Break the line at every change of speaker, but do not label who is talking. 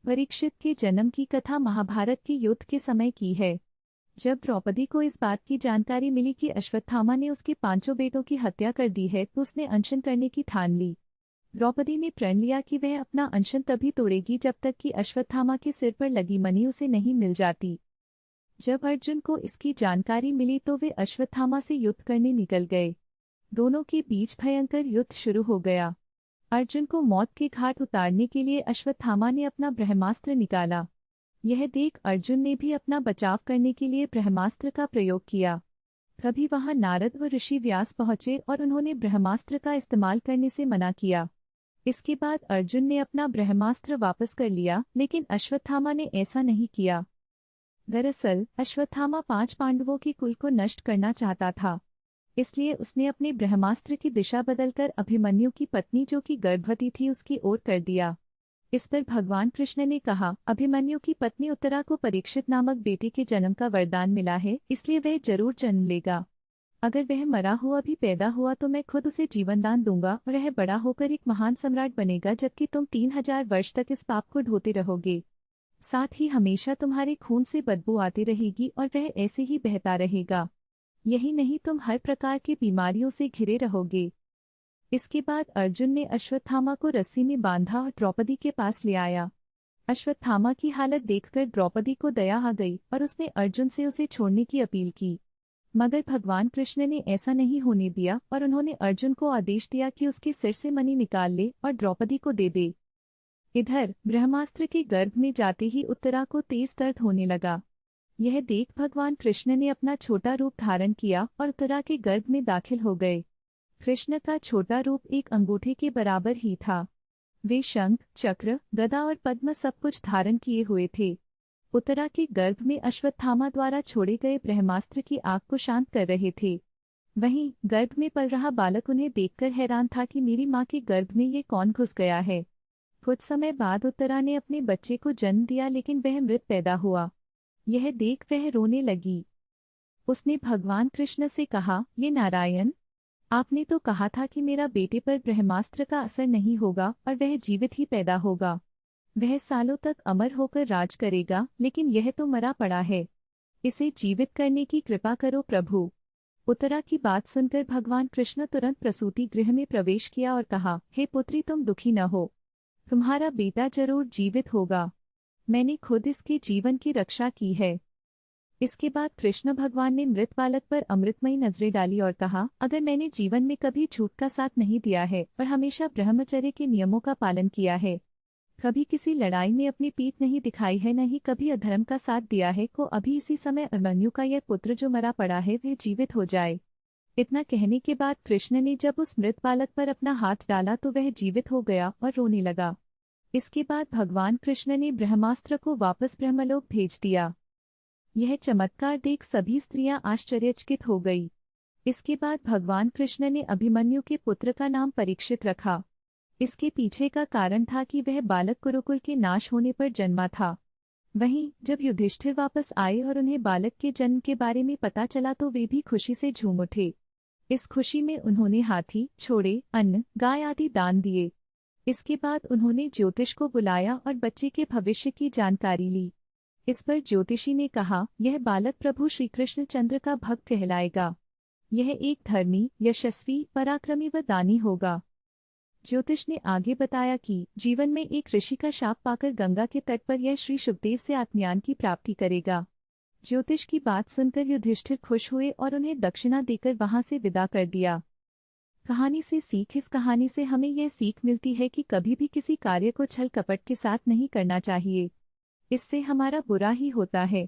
परीक्षित के जन्म की कथा महाभारत के युद्ध के समय की है। जब द्रौपदी को इस बात की जानकारी मिली कि अश्वत्थामा ने उसके 5 बेटों की हत्या कर दी है तो उसने अनशन करने की ठान ली। द्रौपदी ने प्रण लिया कि वह अपना अनशन तभी तोड़ेगी जब तक कि अश्वत्थामा के सिर पर लगी मणि उसे नहीं मिल जाती। जब अर्जुन को इसकी जानकारी मिली तो वे अश्वत्थामा से युद्ध करने निकल गए। दोनों के बीच भयंकर युद्ध शुरू हो गया। अर्जुन को मौत के घाट उतारने के लिए अश्वत्थामा ने अपना ब्रह्मास्त्र निकाला। यह देख अर्जुन ने भी अपना बचाव करने के लिए ब्रह्मास्त्र का प्रयोग किया। तभी वहां नारद व ऋषि व्यास पहुंचे और उन्होंने ब्रह्मास्त्र का इस्तेमाल करने से मना किया। इसके बाद अर्जुन ने अपना ब्रह्मास्त्र वापस कर लिया, लेकिन अश्वत्थामा ने ऐसा नहीं किया। दरअसल अश्वत्थामा 5 पांडवों के कुल को नष्ट करना चाहता था, इसलिए उसने अपने ब्रह्मास्त्र की दिशा बदलकर अभिमन्यु की पत्नी जो कि गर्भवती थी उसकी ओर कर दिया। इस पर भगवान कृष्ण ने कहा, अभिमन्यु की पत्नी उत्तरा को परीक्षित नामक बेटे के जन्म का वरदान मिला है, इसलिए वह जरूर जन्म लेगा। अगर वह मरा हुआ भी पैदा हुआ तो मैं खुद उसे जीवनदान दूंगा और वह बड़ा होकर एक महान सम्राट बनेगा, जबकि तुम 3000 वर्ष तक इस पाप को ढोते रहोगे। साथ ही हमेशा तुम्हारे खून से बदबू आती रहेगी और वह ऐसे ही बहता रहेगा। यही नहीं, तुम हर प्रकार की बीमारियों से घिरे रहोगे। इसके बाद अर्जुन ने अश्वत्थामा को रस्सी में बांधा और द्रौपदी के पास ले आया। अश्वत्थामा की हालत देखकर द्रौपदी को दया आ गई और उसने अर्जुन से उसे छोड़ने की अपील की, मगर भगवान कृष्ण ने ऐसा नहीं होने दिया और उन्होंने अर्जुन को आदेश दिया कि उसके सिर से मणि निकाल ले और द्रौपदी को दे दे। इधर ब्रह्मास्त्र के गर्भ में जाते ही उत्तरा को तेज दर्द होने लगा। यह देख भगवान कृष्ण ने अपना छोटा रूप धारण किया और उत्तरा के गर्भ में दाखिल हो गए। कृष्ण का छोटा रूप एक अंगूठे के बराबर ही था। वे शंख, चक्र, गदा और पद्म सब कुछ धारण किए हुए थे। उत्तरा के गर्भ में अश्वत्थामा द्वारा छोड़े गए ब्रह्मास्त्र की आग को शांत कर रहे थे। वहीं गर्भ में पल रहा बालक उन्हें देखकर हैरान था कि मेरी माँ के गर्भ में ये कौन घुस गया है। कुछ समय बाद उत्तरा ने अपने बच्चे को जन्म दिया, लेकिन वह मृत पैदा हुआ। यह देख वह रोने लगी। उसने भगवान कृष्ण से कहा, ये नारायण, आपने तो कहा था कि मेरा बेटे पर ब्रह्मास्त्र का असर नहीं होगा और वह जीवित ही पैदा होगा। वह सालों तक अमर होकर राज करेगा, लेकिन यह तो मरा पड़ा है। इसे जीवित करने की कृपा करो प्रभु। उत्तरा की बात सुनकर भगवान कृष्ण तुरंत प्रसूति गृह में प्रवेश किया और कहा, हे पुत्री, तुम दुखी न हो, तुम्हारा बेटा जरूर जीवित होगा। मैंने खुद इसके जीवन की रक्षा की है। इसके बाद कृष्ण भगवान ने मृत बालक पर अमृतमयी नजरें डाली और कहा, अगर मैंने जीवन में कभी झूठ का साथ नहीं दिया है और हमेशा ब्रह्मचर्य के नियमों का पालन किया है, कभी किसी लड़ाई में अपनी पीठ नहीं दिखाई है, न ही कभी अधर्म का साथ दिया है, को अभी इसी समय अभिमन्यु का यह पुत्र जो मरा पड़ा है वह जीवित हो जाए। इतना कहने के बाद कृष्ण ने जब उस मृत बालक पर अपना हाथ डाला तो वह जीवित हो गया और रोने लगा। इसके बाद भगवान कृष्ण ने ब्रह्मास्त्र को वापस ब्रह्मलोक भेज दिया। यह चमत्कार देख सभी स्त्रियां आश्चर्यचकित हो गई। इसके बाद भगवान कृष्ण ने अभिमन्यु के पुत्र का नाम परीक्षित रखा। इसके पीछे का कारण था कि वह बालक कुरुकुल के नाश होने पर जन्मा था। वहीं जब युधिष्ठिर वापस आए और उन्हें बालक के जन्म के बारे में पता चला तो वे भी खुशी से झूम उठे। इस खुशी में उन्होंने हाथी, घोड़े, अन्न, गाय आदि दान दिए। इसके बाद उन्होंने ज्योतिष को बुलाया और बच्चे के भविष्य की जानकारी ली। इस पर ज्योतिषी ने कहा, यह बालक प्रभु श्री कृष्ण चंद्र का भक्त कहलाएगा। यह एक धर्मी, यशस्वी, पराक्रमी व दानी होगा। ज्योतिष ने आगे बताया कि जीवन में एक ऋषि का शाप पाकर गंगा के तट पर यह श्री शुकदेव से आत्मज्ञान की प्राप्ति करेगा। ज्योतिष की बात सुनकर युधिष्ठिर खुश हुए और उन्हें दक्षिणा देकर वहां से विदा कर दिया। कहानी से सीख। इस कहानी से हमें यह सीख मिलती है कि कभी भी किसी कार्य को छल कपट के साथ नहीं करना चाहिए। इससे हमारा बुरा ही होता है।